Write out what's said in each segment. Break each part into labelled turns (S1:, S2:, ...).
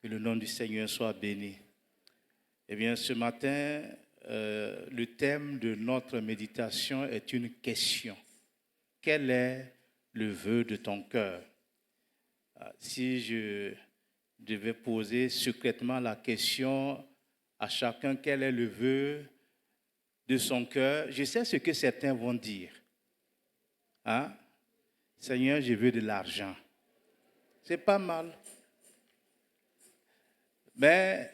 S1: Que le nom du Seigneur soit béni. Eh bien, ce matin, le thème de notre méditation est une question. Quel est le vœu de ton cœur? Si je devais poser secrètement la question à chacun, quel est le vœu de son cœur, je sais ce que certains vont dire. Hein? Seigneur, je veux de l'argent. C'est pas mal. Mais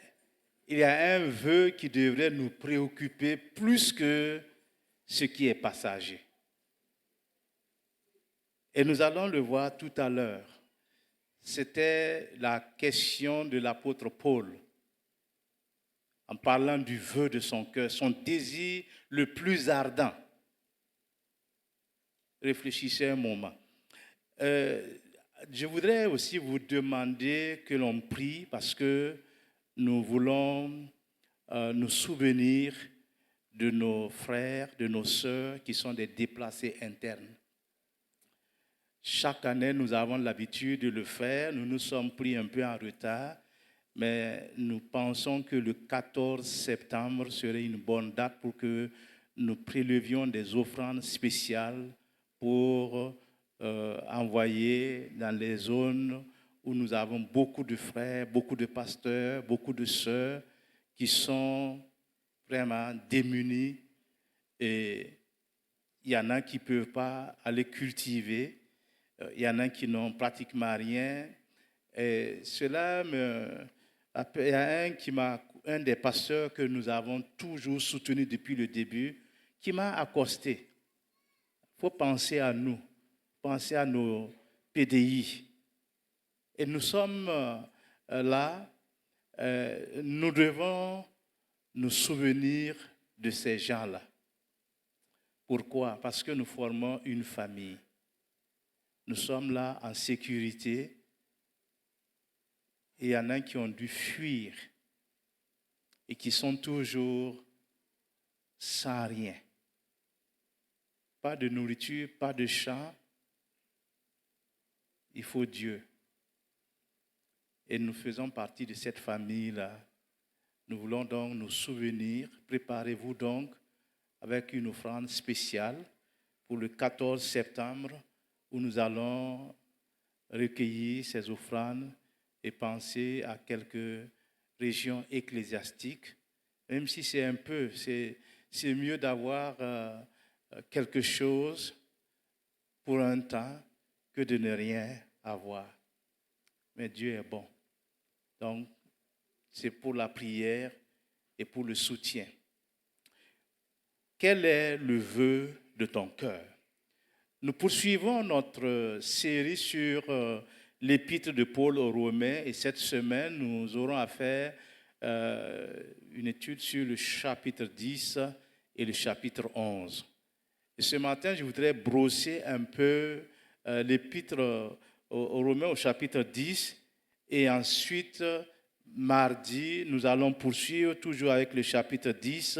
S1: il y a un vœu qui devrait nous préoccuper plus que ce qui est passager. Et nous allons le voir tout à l'heure. C'était la question de l'apôtre Paul, en parlant du vœu de son cœur, son désir le plus ardent. Réfléchissez un moment. Je voudrais aussi vous demander que l'on prie parce que nous voulons nous souvenir de nos frères, de nos sœurs qui sont des déplacés internes. Chaque année, nous avons l'habitude de le faire. Nous nous sommes pris un peu en retard, mais nous pensons que le 14 septembre serait une bonne date pour que nous prélevions des offrandes spéciales pour envoyer dans les zones où nous avons beaucoup de frères, beaucoup de pasteurs, beaucoup de sœurs qui sont vraiment démunis et il y en a qui ne peuvent pas aller cultiver, il y en a qui n'ont pratiquement rien. Et cela il y a un des pasteurs que nous avons toujours soutenu depuis le début, qui m'a accosté. Il faut penser à nous, penser à nos PDI. Et nous sommes là, nous devons nous souvenir de ces gens-là. Pourquoi? Parce que nous formons une famille. Nous sommes là en sécurité et il y en a qui ont dû fuir et qui sont toujours sans rien. Pas de nourriture, pas de champ. Il faut Dieu. Et nous faisons partie de cette famille-là. Nous voulons donc nous souvenir. Préparez-vous donc avec une offrande spéciale pour le 14 septembre où nous allons recueillir ces offrandes et penser à quelques régions ecclésiastiques. Même si c'est un peu, c'est mieux d'avoir quelque chose pour un temps que de ne rien avoir. Mais Dieu est bon. Donc, c'est pour la prière et pour le soutien. Quel est le vœu de ton cœur? Nous poursuivons notre série sur l'épître de Paul aux Romains et cette semaine, nous aurons à faire une étude sur le chapitre 10 et le chapitre 11. Et ce matin, je voudrais brosser un peu l'épître aux Romains au chapitre 10 et ensuite, mardi, nous allons poursuivre toujours avec le chapitre 10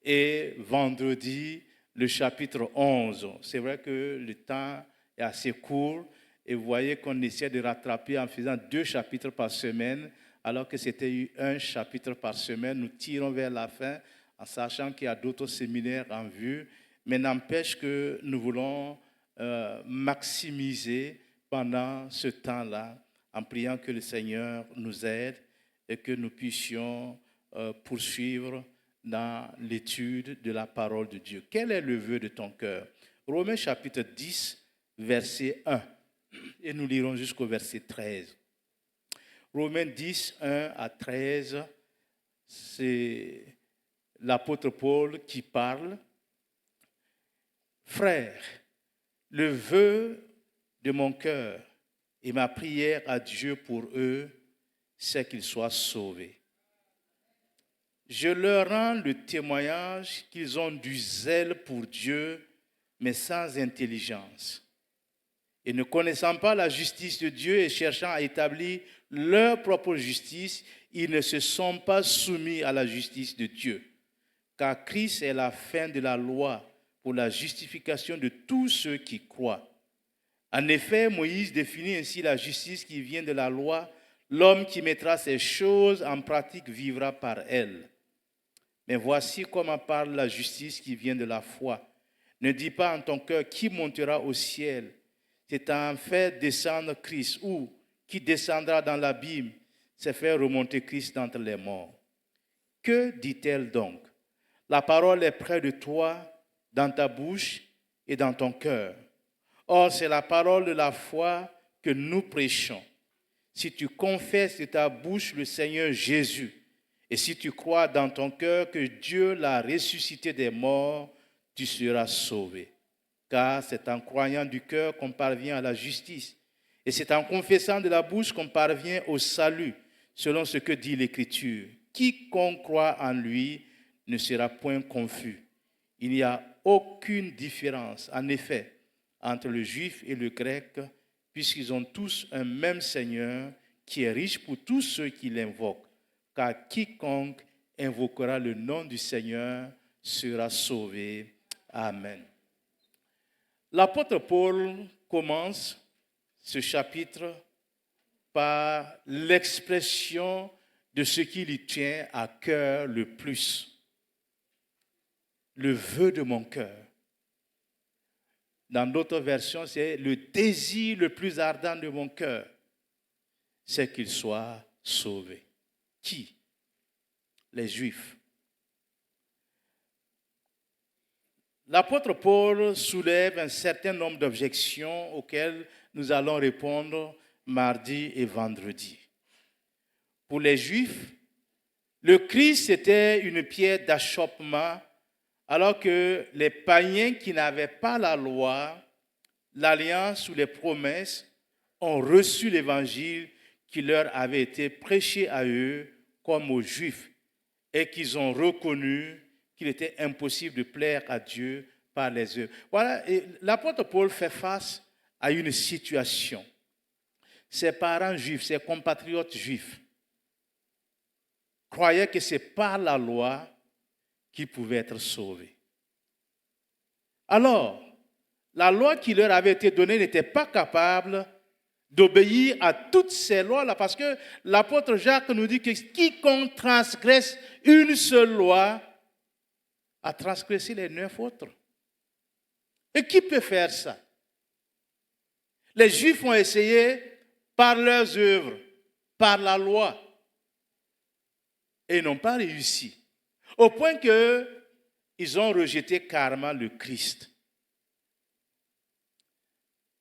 S1: et vendredi, le chapitre 11. C'est vrai que le temps est assez court et vous voyez qu'on essaie de rattraper en faisant 2 chapitres par semaine alors que c'était un chapitre par semaine. Nous tirons vers la fin en sachant qu'il y a d'autres séminaires en vue, mais n'empêche que nous voulons maximiser pendant ce temps-là en priant que le Seigneur nous aide et que nous puissions poursuivre dans l'étude de la parole de Dieu. Quel est le vœu de ton cœur? Romains chapitre 10, verset 1. Et nous lirons jusqu'au verset 13. Romains 10, 1 à 13, c'est l'apôtre Paul qui parle. Frères, le vœu de mon cœur et ma prière à Dieu pour eux, c'est qu'ils soient sauvés. Je leur rends le témoignage qu'ils ont du zèle pour Dieu, mais sans intelligence. Et ne connaissant pas la justice de Dieu et cherchant à établir leur propre justice, ils ne se sont pas soumis à la justice de Dieu. Car Christ est la fin de la loi pour la justification de tous ceux qui croient. En effet, Moïse définit ainsi la justice qui vient de la loi. L'homme qui mettra ces choses en pratique vivra par elles. Mais voici comment parle la justice qui vient de la foi. Ne dis pas en ton cœur qui montera au ciel. C'est en fait descendre Christ, ou qui descendra dans l'abîme, c'est faire remonter Christ d'entre les morts. Que dit-elle donc? La parole est près de toi, dans ta bouche et dans ton cœur. Or, c'est la parole de la foi que nous prêchons. Si tu confesses de ta bouche le Seigneur Jésus, et si tu crois dans ton cœur que Dieu l'a ressuscité des morts, tu seras sauvé. Car c'est en croyant du cœur qu'on parvient à la justice. Et c'est en confessant de la bouche qu'on parvient au salut, selon ce que dit l'Écriture. Quiconque croit en lui ne sera point confus. Il n'y a aucune différence, en effet, entre le juif et le grec, puisqu'ils ont tous un même Seigneur qui est riche pour tous ceux qui l'invoquent. Car quiconque invoquera le nom du Seigneur sera sauvé. Amen. L'apôtre Paul commence ce chapitre par l'expression de ce qui lui tient à cœur le plus. Le vœu de mon cœur. Dans d'autres versions, c'est le désir le plus ardent de mon cœur, c'est qu'il soit sauvé. Qui? Les Juifs. L'apôtre Paul soulève un certain nombre d'objections auxquelles nous allons répondre mardi et vendredi. Pour les Juifs, le Christ était une pierre d'achoppement, alors que les païens qui n'avaient pas la loi, l'alliance ou les promesses ont reçu l'évangile qui leur avait été prêché à eux comme aux Juifs et qu'ils ont reconnu qu'il était impossible de plaire à Dieu par les œuvres. Voilà, et l'apôtre Paul fait face à une situation. Ses parents juifs, ses compatriotes juifs, croyaient que c'est par la loi qu'ils pouvaient être sauvés. Alors, la loi qui leur avait été donnée n'était pas capable d'obéir à toutes ces lois-là, parce que l'apôtre Jacques nous dit que quiconque transgresse une seule loi a transgressé les 9 autres. Et qui peut faire ça? Les Juifs ont essayé par leurs œuvres, par la loi, et n'ont pas réussi. Au point qu'ils ont rejeté carrément le Christ.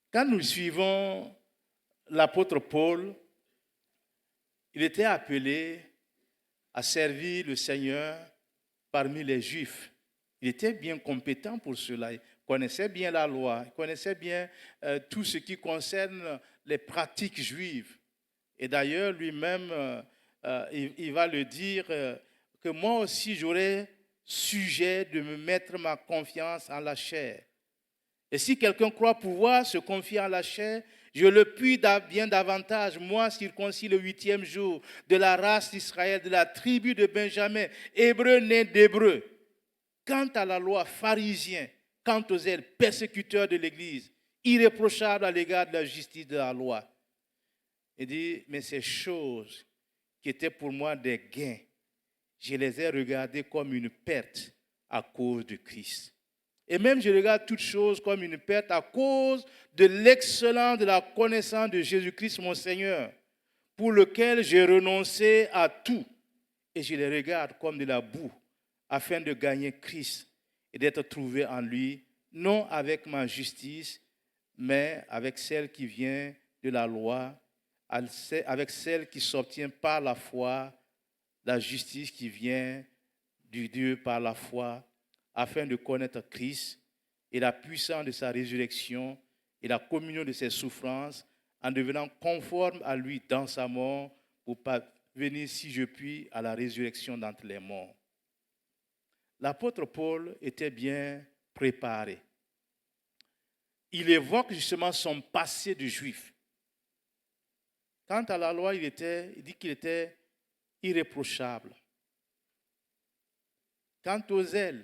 S1: Quand nous suivons l'apôtre Paul, il était appelé à servir le Seigneur parmi les Juifs. Il était bien compétent pour cela. Il connaissait bien la loi, il connaissait bien tout ce qui concerne les pratiques juives. Et d'ailleurs, lui-même, il va le dire, que moi aussi, j'aurais sujet de me mettre ma confiance en la chair. Et si quelqu'un croit pouvoir se confier en la chair, je le puis bien davantage, moi, circoncis le 8e jour, de la race d'Israël, de la tribu de Benjamin, hébreu né d'hébreu. Quant à la loi, pharisien, quant aux zèles, persécuteurs de l'Église, irréprochable à l'égard de la justice de la loi. Il dit, mais ces choses qui étaient pour moi des gains, je les ai regardées comme une perte à cause de Christ. Et même je regarde toutes choses comme une perte à cause de l'excellence de la connaissance de Jésus-Christ, mon Seigneur, pour lequel j'ai renoncé à tout. Et je les regarde comme de la boue, afin de gagner Christ et d'être trouvé en lui, non avec ma justice, mais avec celle qui vient de la loi, avec celle qui s'obtient par la foi, la justice qui vient du Dieu par la foi, afin de connaître Christ et la puissance de sa résurrection et la communion de ses souffrances, en devenant conforme à lui dans sa mort, pour parvenir, si je puis, à la résurrection d'entre les morts. L'apôtre Paul était bien préparé. Il évoque justement son passé de juif. Quant à la loi, il dit qu'il était irréprochable. Quant aux zèles,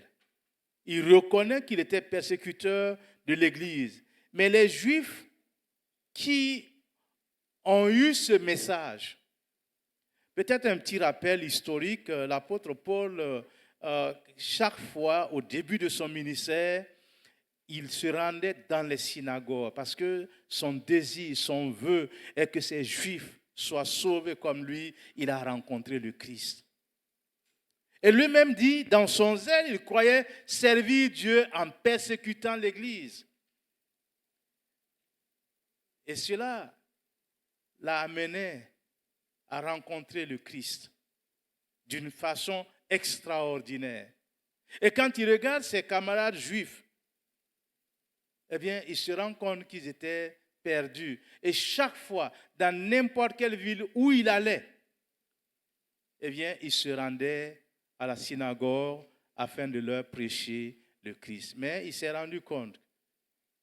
S1: il reconnaît qu'il était persécuteur de l'Église. Mais les Juifs qui ont eu ce message Peut-être un petit rappel historique, l'apôtre Paul, chaque fois au début de son ministère, il se rendait dans les synagogues parce que son désir, son vœu est que ces Juifs soient sauvés comme lui, il a rencontré le Christ. Et lui-même dit, dans son zèle, il croyait servir Dieu en persécutant l'Église. Et cela l'a amené à rencontrer le Christ d'une façon extraordinaire. Et quand il regarde ses camarades juifs, eh bien, il se rend compte qu'ils étaient perdus. Et chaque fois, dans n'importe quelle ville où il allait, eh bien, il se rendait à la synagogue afin de leur prêcher le Christ. Mais il s'est rendu compte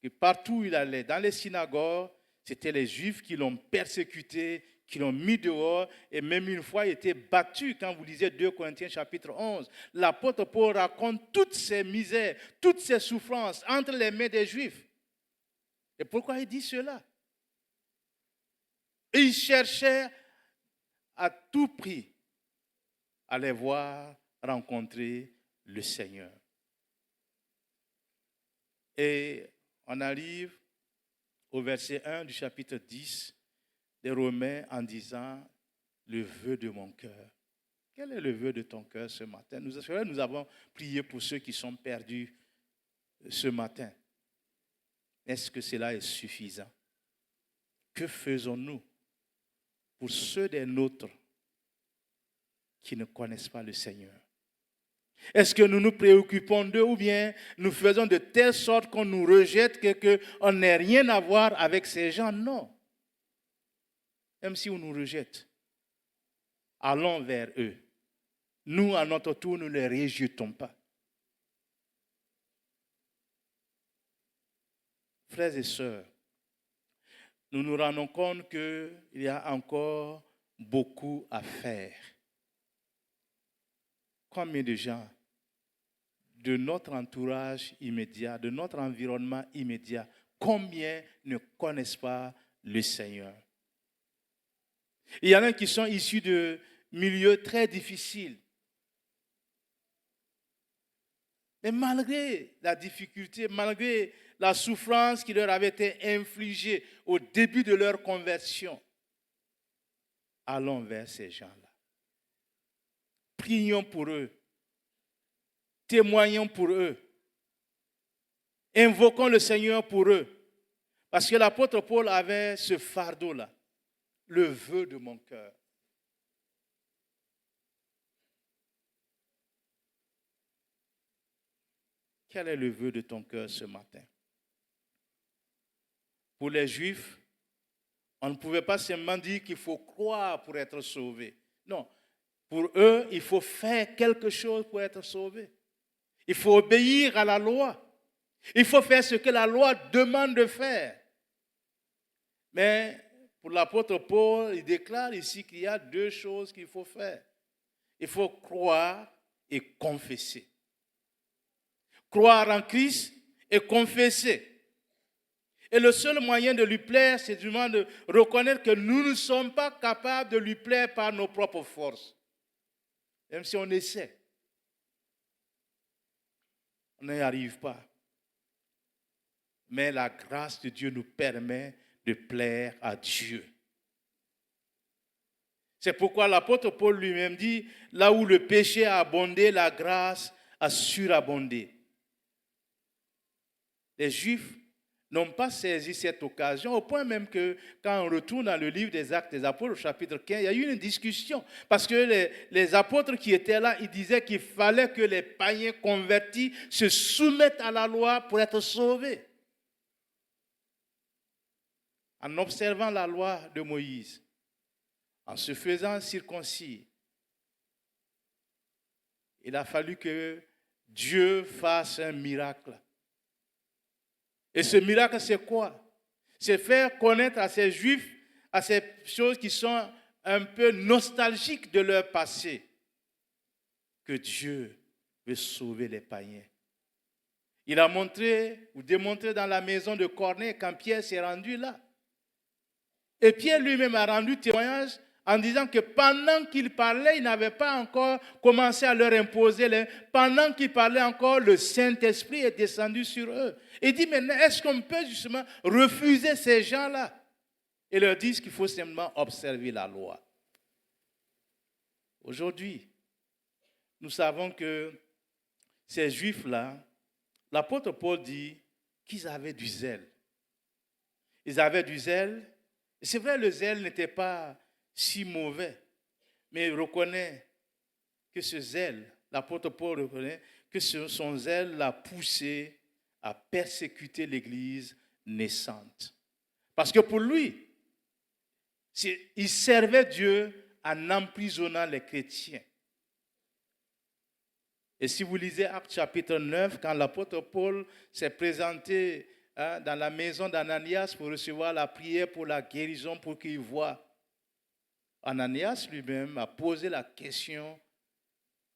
S1: que partout où il allait, dans les synagogues, c'était les Juifs qui l'ont persécuté, qui l'ont mis dehors, et même une fois, il était battu. Quand vous lisez 2 Corinthiens chapitre 11, l'apôtre Paul raconte toutes ces misères, toutes ces souffrances entre les mains des Juifs. Et pourquoi il dit cela? Et il cherchait à tout prix à les voir rencontrer le Seigneur. Et on arrive au verset 1 du chapitre 10 des Romains en disant « Le vœu de mon cœur ». Quel est le vœu de ton cœur ce matin? Nous avons prié pour ceux qui sont perdus ce matin. Est-ce que cela est suffisant? Que faisons-nous pour ceux des nôtres qui ne connaissent pas le Seigneur? Est-ce que nous nous préoccupons d'eux ou bien nous faisons de telle sorte qu'on nous rejette, qu'on n'ait rien à voir avec ces gens? Non. Même si on nous rejette, allons vers eux. Nous, à notre tour, ne les rejetons pas. Frères et sœurs, nous nous rendons compte qu'il y a encore beaucoup à faire. Combien de gens de notre entourage immédiat, de notre environnement immédiat, combien ne connaissent pas le Seigneur? Il y en a qui sont issus de milieux très difficiles. Mais malgré la difficulté, malgré la souffrance qui leur avait été infligée au début de leur conversion, allons vers ces gens-là. Prions pour eux. Témoignons pour eux. Invoquons le Seigneur pour eux. Parce que l'apôtre Paul avait ce fardeau-là, le vœu de mon cœur. Quel est le vœu de ton cœur ce matin? Pour les Juifs, on ne pouvait pas seulement dire qu'il faut croire pour être sauvé. Non, pour eux, il faut faire quelque chose pour être sauvé. Il faut obéir à la loi. Il faut faire ce que la loi demande de faire. Mais pour l'apôtre Paul, il déclare ici qu'il y a 2 choses qu'il faut faire. Il faut croire et confesser. Croire en Christ et confesser. Et le seul moyen de lui plaire, c'est de reconnaître que nous ne sommes pas capables de lui plaire par nos propres forces. Même si on essaie, on n'y arrive pas. Mais la grâce de Dieu nous permet de plaire à Dieu. C'est pourquoi l'apôtre Paul lui-même dit, là où le péché a abondé, la grâce a surabondé. Les Juifs n'ont pas saisi cette occasion, au point même que quand on retourne dans le livre des Actes des Apôtres, au chapitre 15, il y a eu une discussion. Parce que les apôtres qui étaient là, ils disaient qu'il fallait que les païens convertis se soumettent à la loi pour être sauvés. En observant la loi de Moïse, en se faisant circoncis, il a fallu que Dieu fasse un miracle. Et ce miracle, c'est quoi? C'est faire connaître à ces Juifs, à ces choses qui sont un peu nostalgiques de leur passé, que Dieu veut sauver les païens. Il a montré ou démontré dans la maison de Corneille quand Pierre s'est rendu là. Et Pierre lui-même a rendu témoignage en disant que pendant qu'il parlait, il n'avait pas encore commencé à leur imposer. Pendant qu'il parlait encore, le Saint-Esprit est descendu sur eux. Il dit maintenant, est-ce qu'on peut justement refuser ces gens-là? Et leur dire qu'il faut simplement observer la loi. Aujourd'hui, nous savons que ces Juifs-là, l'apôtre Paul dit qu'ils avaient du zèle. Ils avaient du zèle. Et c'est vrai, le zèle n'était pas si mauvais. Mais il reconnaît que ce zèle, l'apôtre Paul reconnaît que son zèle l'a poussé à persécuter l'Église naissante. Parce que pour lui, il servait Dieu en emprisonnant les chrétiens. Et si vous lisez Actes chapitre 9, quand l'apôtre Paul s'est présenté dans la maison d'Ananias pour recevoir la prière pour la guérison, pour qu'il voie, Ananias lui-même a posé la question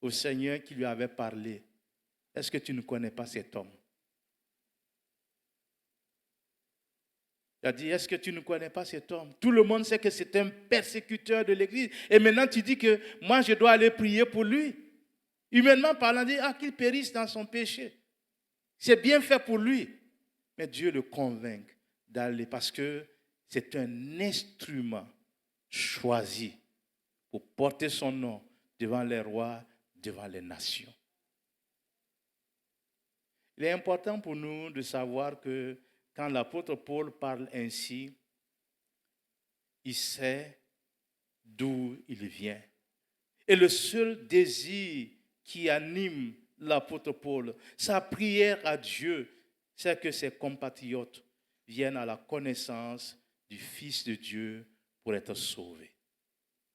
S1: au Seigneur qui lui avait parlé. Est-ce que tu ne connais pas cet homme? Il a dit, est-ce que tu ne connais pas cet homme? Tout le monde sait que c'est un persécuteur de l'Église. Et maintenant, tu dis que moi, je dois aller prier pour lui. Humainement parlant, dit, qu'il périsse dans son péché. C'est bien fait pour lui. Mais Dieu le convainc d'aller parce que c'est un instrument choisi pour porter son nom devant les rois, devant les nations. Il est important pour nous de savoir que quand l'apôtre Paul parle ainsi, il sait d'où il vient. Et le seul désir qui anime l'apôtre Paul, sa prière à Dieu, c'est que ses compatriotes viennent à la connaissance du Fils de Dieu pour être sauvés.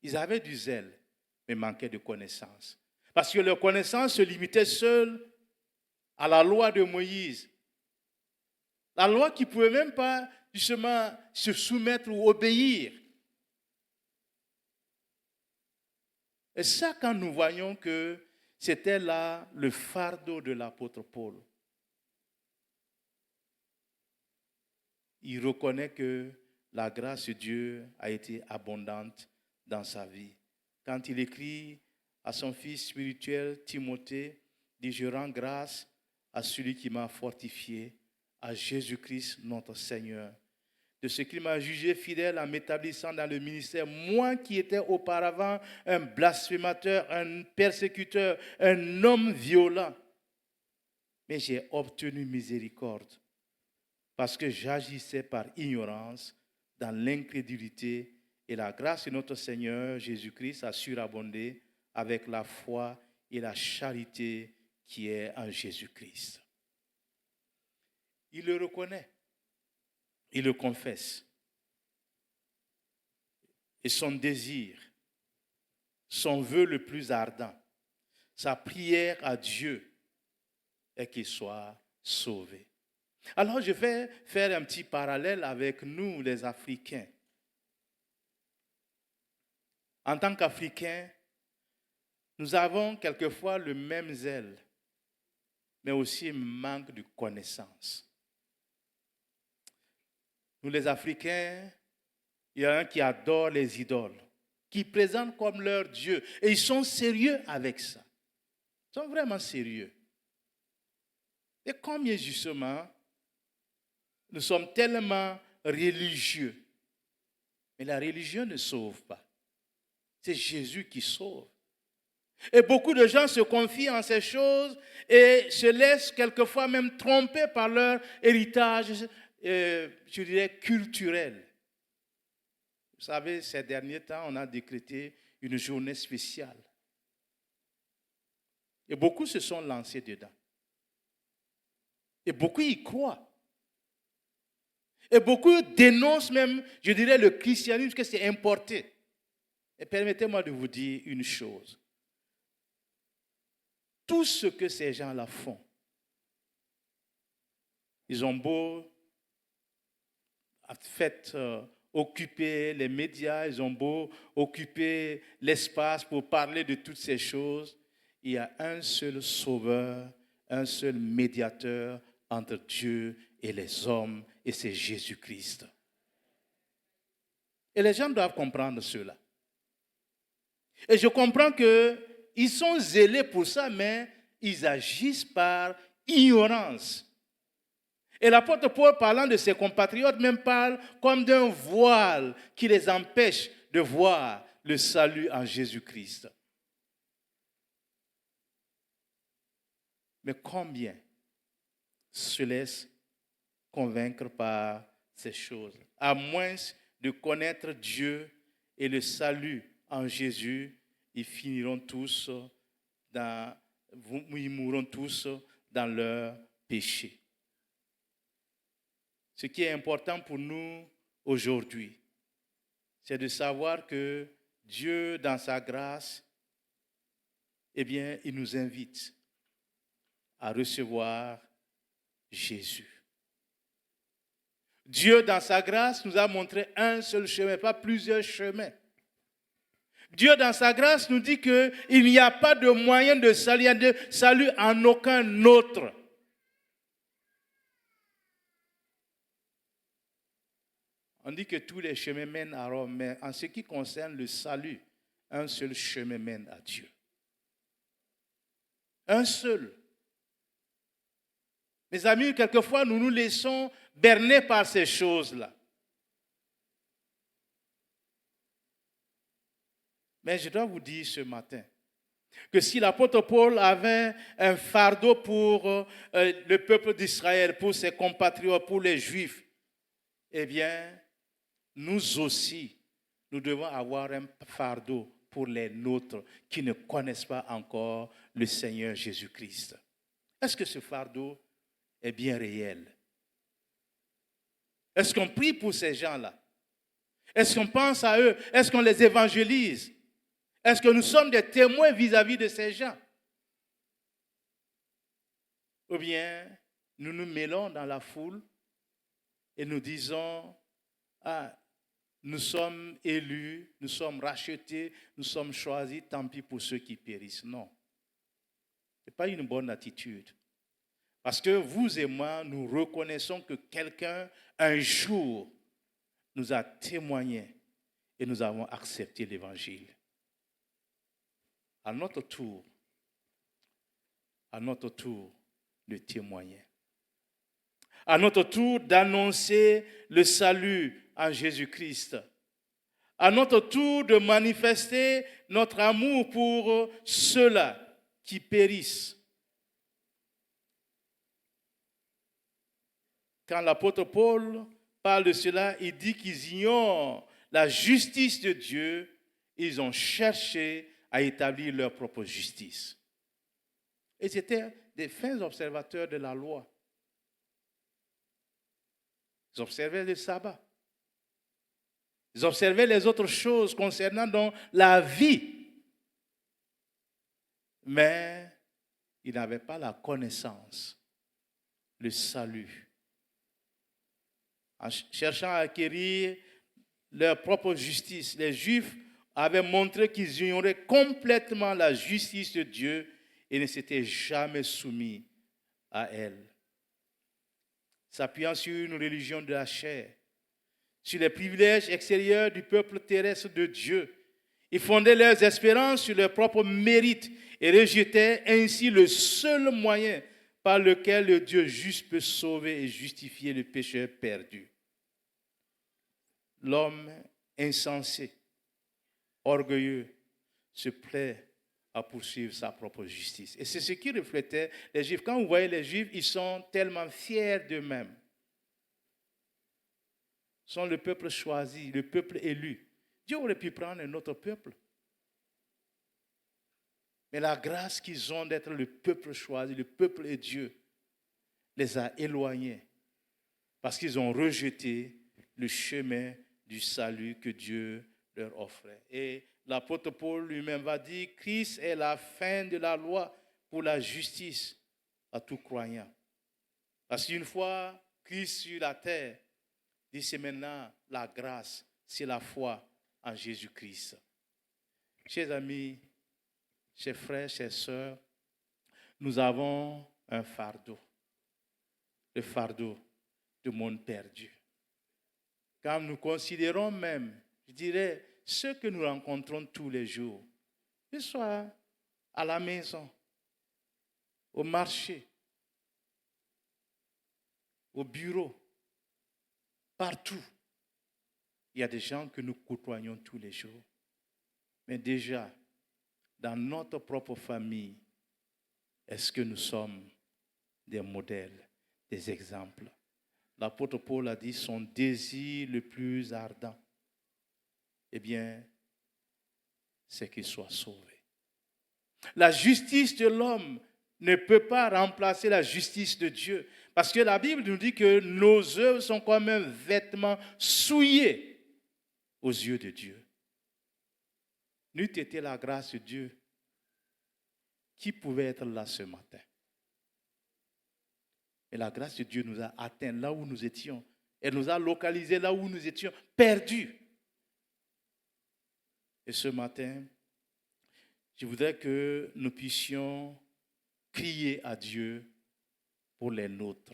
S1: Ils avaient du zèle, mais manquaient de connaissance. Parce que leur connaissance se limitait seule à la loi de Moïse. La loi qui ne pouvait même pas justement se soumettre ou obéir. Et ça, quand nous voyons que c'était là le fardeau de l'apôtre Paul. Il reconnaît que la grâce de Dieu a été abondante dans sa vie. Quand il écrit à son fils spirituel, Timothée, il dit, je rends grâce à celui qui m'a fortifié, à Jésus-Christ notre Seigneur, de ce qu'il m'a jugé fidèle en m'établissant dans le ministère, moi qui étais auparavant un blasphémateur, un persécuteur, un homme violent. Mais j'ai obtenu miséricorde parce que j'agissais par ignorance dans l'incrédulité et la grâce de notre Seigneur Jésus-Christ a surabondé avec la foi et la charité qui est en Jésus-Christ. Il le reconnaît, il le confesse. Et son désir, son vœu le plus ardent, sa prière à Dieu est qu'il soit sauvé. Alors je vais faire un petit parallèle avec nous les Africains. En tant qu'Africains, nous avons quelquefois le même zèle, mais aussi un manque de connaissance. Nous les Africains, il y a un qui adore les idoles, qui présentent comme leur Dieu. Et ils sont sérieux avec ça. Ils sont vraiment sérieux. Et combien justement, nous sommes tellement religieux. Mais la religion ne sauve pas. C'est Jésus qui sauve. Et beaucoup de gens se confient en ces choses et se laissent quelquefois même tromper par leur héritage, je dirais, culturel. Vous savez, ces derniers temps, on a décrété une journée spéciale. Et beaucoup se sont lancés dedans. Et beaucoup y croient. Et beaucoup dénoncent même, je dirais, le christianisme, que c'est importé. Et permettez-moi de vous dire une chose. Tout ce que ces gens-là font, ils ont beau occuper les médias, ils ont beau occuper l'espace pour parler de toutes ces choses, il y a un seul sauveur, un seul médiateur entre Dieu et les hommes, et c'est Jésus-Christ. Et les gens doivent comprendre cela. Et je comprends qu'ils sont zélés pour ça, mais ils agissent par ignorance. Et l'apôtre Paul, parlant de ses compatriotes, même parle comme d'un voile qui les empêche de voir le salut en Jésus-Christ. Mais combien se laissent convaincre par ces choses? À moins de connaître Dieu et le salut en Jésus, ils finiront tous ils mourront tous dans leur péché. Ce qui est important pour nous aujourd'hui, c'est de savoir que Dieu, dans sa grâce, eh bien, il nous invite à recevoir Jésus. Dieu, dans sa grâce, nous a montré un seul chemin, pas plusieurs chemins. Dieu, dans sa grâce, nous dit qu'il n'y a pas de moyen de salut en aucun autre. On dit que tous les chemins mènent à Rome, mais en ce qui concerne le salut, un seul chemin mène à Dieu. Un seul. Mes amis, quelquefois, nous nous laissons berner par ces choses-là. Mais je dois vous dire ce matin que si l'apôtre Paul avait un fardeau pour le peuple d'Israël, pour ses compatriotes, pour les Juifs, eh bien, nous aussi, nous devons avoir un fardeau pour les nôtres qui ne connaissent pas encore le Seigneur Jésus-Christ. Est-ce que ce fardeau est bien réel? Est-ce qu'on prie pour ces gens-là? Est-ce qu'on pense à eux? Est-ce qu'on les évangélise? Est-ce que nous sommes des témoins vis-à-vis de ces gens? Ou bien nous nous mêlons dans la foule et nous disons, ah, nous sommes élus, nous sommes rachetés, nous sommes choisis, tant pis pour ceux qui périssent. Non, ce n'est pas une bonne attitude. Parce que vous et moi, nous reconnaissons que quelqu'un, un jour, nous a témoigné et nous avons accepté l'évangile. À notre tour, de témoigner. À notre tour, d'annoncer le salut en Jésus-Christ. À notre tour, de manifester notre amour pour ceux-là qui périssent. Quand l'apôtre Paul parle de cela, il dit qu'ils ignorent la justice de Dieu. Ils ont cherché à établir leur propre justice. Et c'était des fins observateurs de la loi. Ils observaient le sabbat. Ils observaient les autres choses concernant donc la vie. Mais ils n'avaient pas la connaissance, le salut. En cherchant à acquérir leur propre justice, les Juifs avaient montré qu'ils ignoraient complètement la justice de Dieu et ne s'étaient jamais soumis à elle. S'appuyant sur une religion de la chair, sur les privilèges extérieurs du peuple terrestre de Dieu, ils fondaient leurs espérances sur leurs propres mérites et rejetaient ainsi le seul moyen par lequel le Dieu juste peut sauver et justifier le pécheur perdu. L'homme insensé, orgueilleux, se plaît à poursuivre sa propre justice. Et c'est ce qui reflétait les Juifs. Quand vous voyez les Juifs, ils sont tellement fiers d'eux-mêmes. Ils sont le peuple choisi, le peuple élu. Dieu aurait pu prendre un autre peuple. Mais la grâce qu'ils ont d'être le peuple choisi, le peuple et Dieu, les a éloignés parce qu'ils ont rejeté le chemin du salut que Dieu leur offrait. Et l'apôtre Paul lui-même va dire, Christ est la fin de la loi pour la justice à tout croyant. Parce qu'une fois Christ sur la terre, dit c'est maintenant la grâce, c'est la foi en Jésus-Christ. Chers amis, chers frères, chères sœurs, nous avons un fardeau, le fardeau du monde perdu. Quand nous considérons même, je dirais, ceux que nous rencontrons tous les jours, Que ce soit à la maison, au marché, au bureau, partout. Il y a des gens que nous côtoyons tous les jours. Mais déjà, dans notre propre famille, est-ce que nous sommes des modèles, des exemples? L'apôtre Paul a dit son désir le plus ardent, eh bien, c'est qu'il soit sauvé. La justice de l'homme ne peut pas remplacer la justice de Dieu. Parce que la Bible nous dit que nos œuvres sont comme un vêtement souillé aux yeux de Dieu. N'eût été la grâce de Dieu, qui pouvait être là ce matin? Et la grâce de Dieu nous a atteints là où nous étions. Elle nous a localisés là où nous étions perdus. Et ce matin, je voudrais que nous puissions crier à Dieu pour les nôtres.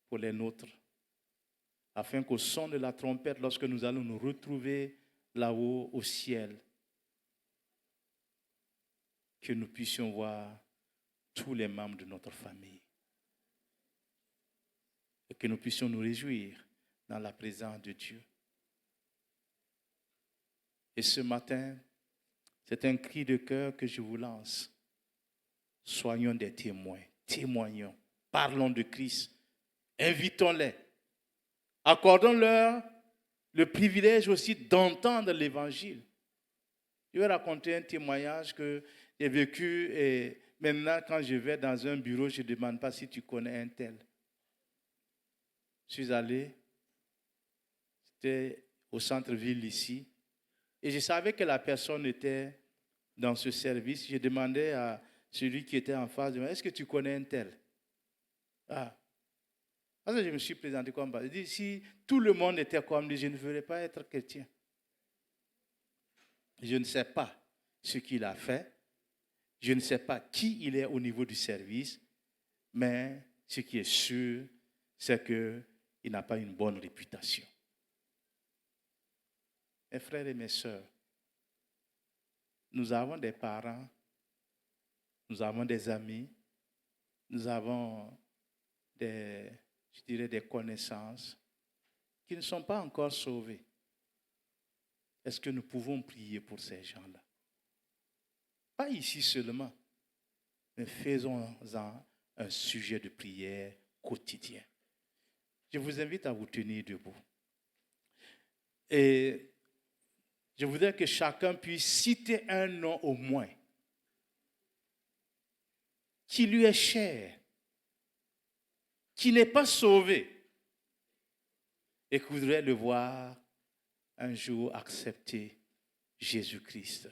S1: Pour les nôtres. Afin qu'au son de la trompette, lorsque nous allons nous retrouver là-haut au ciel, que nous puissions voir tous les membres de notre famille. Et que nous puissions nous réjouir dans la présence de Dieu. Et ce matin, c'est un cri de cœur que je vous lance. Soyons des témoins, témoignons, parlons de Christ, invitons-les, accordons-leur le privilège aussi d'entendre l'Évangile. Je vais raconter un témoignage que j'ai vécu et maintenant quand je vais dans un bureau, je ne demande pas si tu connais un tel. Je suis allé, c'était au centre-ville ici, et je savais que la personne était dans ce service. Je demandais à celui qui était en face de moi, est-ce que tu connais un tel? Ah. Parce que je me suis présenté comme ça. Je dis, si tout le monde était comme lui, je ne voudrais pas être chrétien. Je ne sais pas ce qu'il a fait. Je ne sais pas qui il est au niveau du service. Mais ce qui est sûr, c'est qu'il n'a pas une bonne réputation. Mes frères et mes sœurs, nous avons des parents, nous avons des amis, nous avons des connaissances qui ne sont pas encore sauvés. Est-ce que nous pouvons prier pour ces gens-là? Pas ici seulement, mais faisons-en un sujet de prière quotidien. Je vous invite à vous tenir debout. Et je voudrais que chacun puisse citer un nom au moins qui lui est cher, qui n'est pas sauvé et qui voudrait le voir un jour accepter Jésus-Christ.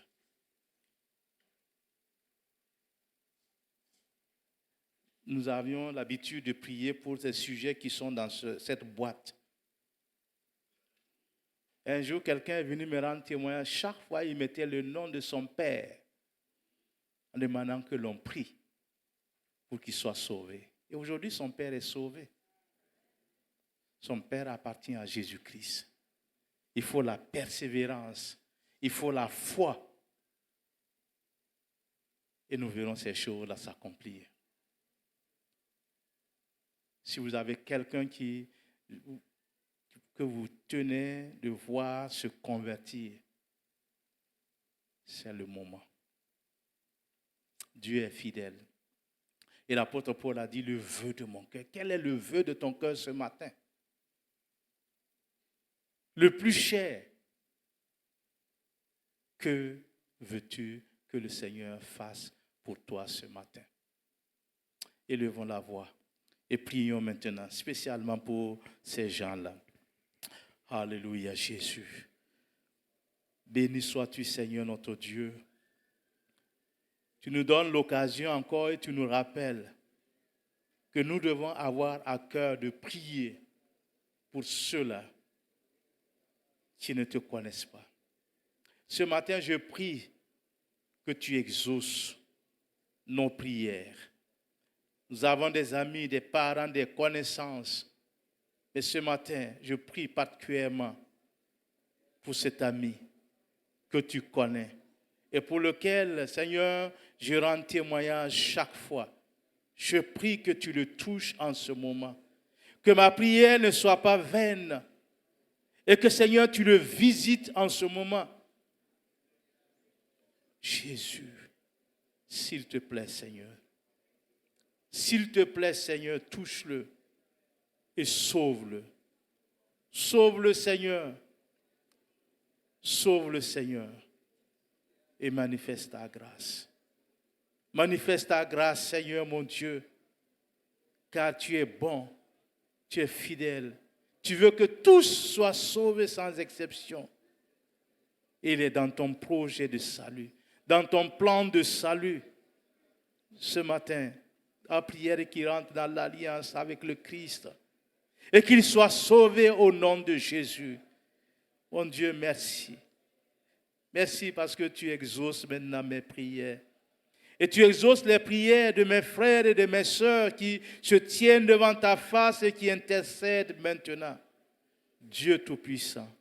S1: Nous avions l'habitude de prier pour ces sujets qui sont dans cette boîte. Un jour, quelqu'un est venu me rendre témoignage. Chaque fois, il mettait le nom de son père en demandant que l'on prie pour qu'il soit sauvé. Et aujourd'hui, son père est sauvé. Son père appartient à Jésus-Christ. Il faut la persévérance. Il faut la foi. Et nous verrons ces choses-là s'accomplir. Si vous avez quelqu'un que vous tenez de voir se convertir, c'est le moment. Dieu est fidèle. Et l'apôtre Paul a dit le vœu de mon cœur. Quel est le vœu de ton cœur ce matin? Le plus cher. Que veux-tu que le Seigneur fasse pour toi ce matin? Élevons la voix et prions maintenant, spécialement pour ces gens-là. Alléluia, Jésus. Béni sois-tu, Seigneur, notre Dieu. Tu nous donnes l'occasion encore et tu nous rappelles que nous devons avoir à cœur de prier pour ceux-là qui ne te connaissent pas. Ce matin, je prie que tu exauces nos prières. Nous avons des amis, des parents, des connaissances. Mais ce matin, je prie particulièrement pour cet ami que tu connais, et pour lequel, Seigneur, je rends témoignage chaque fois. Je prie que tu le touches en ce moment. Que ma prière ne soit pas vaine. Et que, Seigneur, tu le visites en ce moment. Jésus, s'il te plaît, Seigneur. S'il te plaît, Seigneur, touche-le et sauve-le. Sauve-le, Seigneur. Sauve-le, Seigneur. Et manifeste ta grâce. Manifeste ta grâce, Seigneur, mon Dieu, car tu es bon, tu es fidèle. Tu veux que tous soient sauvés sans exception. Il est dans ton projet de salut, dans ton plan de salut. Ce matin, la prière qui rentre dans l'alliance avec le Christ et qu'il soit sauvé au nom de Jésus. Mon Dieu, merci. Merci parce que tu exauces maintenant mes prières. Et tu exauces les prières de mes frères et de mes sœurs qui se tiennent devant ta face et qui intercèdent maintenant. Dieu Tout-Puissant,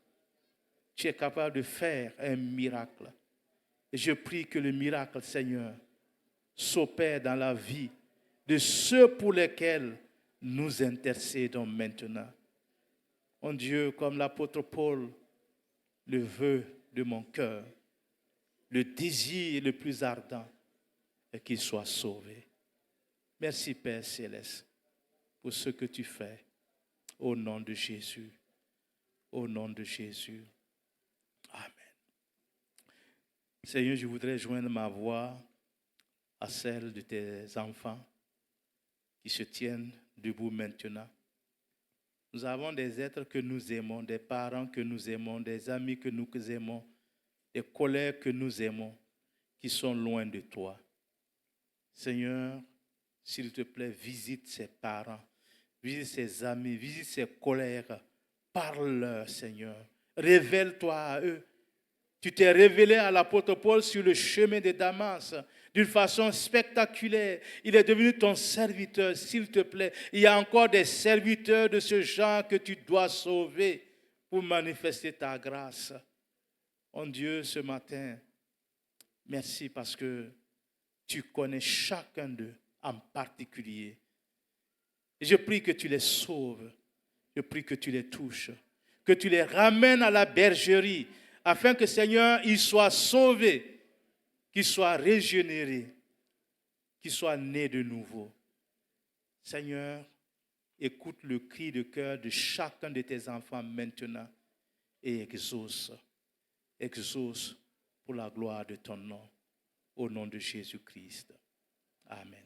S1: tu es capable de faire un miracle. Et je prie que le miracle, Seigneur, s'opère dans la vie de ceux pour lesquels nous intercédons maintenant. Mon Dieu, comme l'apôtre Paul, le vœu de mon cœur, le désir le plus ardent est qu'il soit sauvé. Merci Père Céleste pour ce que tu fais. Au nom de Jésus. Au nom de Jésus. Amen. Seigneur, je voudrais joindre ma voix à celle de tes enfants qui se tiennent debout maintenant. Nous avons des êtres que nous aimons, des parents que nous aimons, des amis que nous aimons, des collègues que nous aimons, qui sont loin de toi. Seigneur, s'il te plaît, visite ces parents, visite ses amis, visite ses collègues. Parle-leur, Seigneur. Révèle-toi à eux. Tu t'es révélé à l'apôtre Paul sur le chemin de Damas d'une façon spectaculaire. Il est devenu ton serviteur, s'il te plaît. Il y a encore des serviteurs de ce genre que tu dois sauver pour manifester ta grâce. Mon Dieu, ce matin, merci parce que tu connais chacun d'eux en particulier. Et je prie que tu les sauves. Je prie que tu les touches. Que tu les ramènes à la bergerie afin que, Seigneur, ils soient sauvés, qu'ils soient régénérés, qu'ils soient nés de nouveau. Seigneur, écoute le cri de cœur de chacun de tes enfants maintenant et exauce. Exauce pour la gloire de ton nom. Au nom de Jésus-Christ. Amen.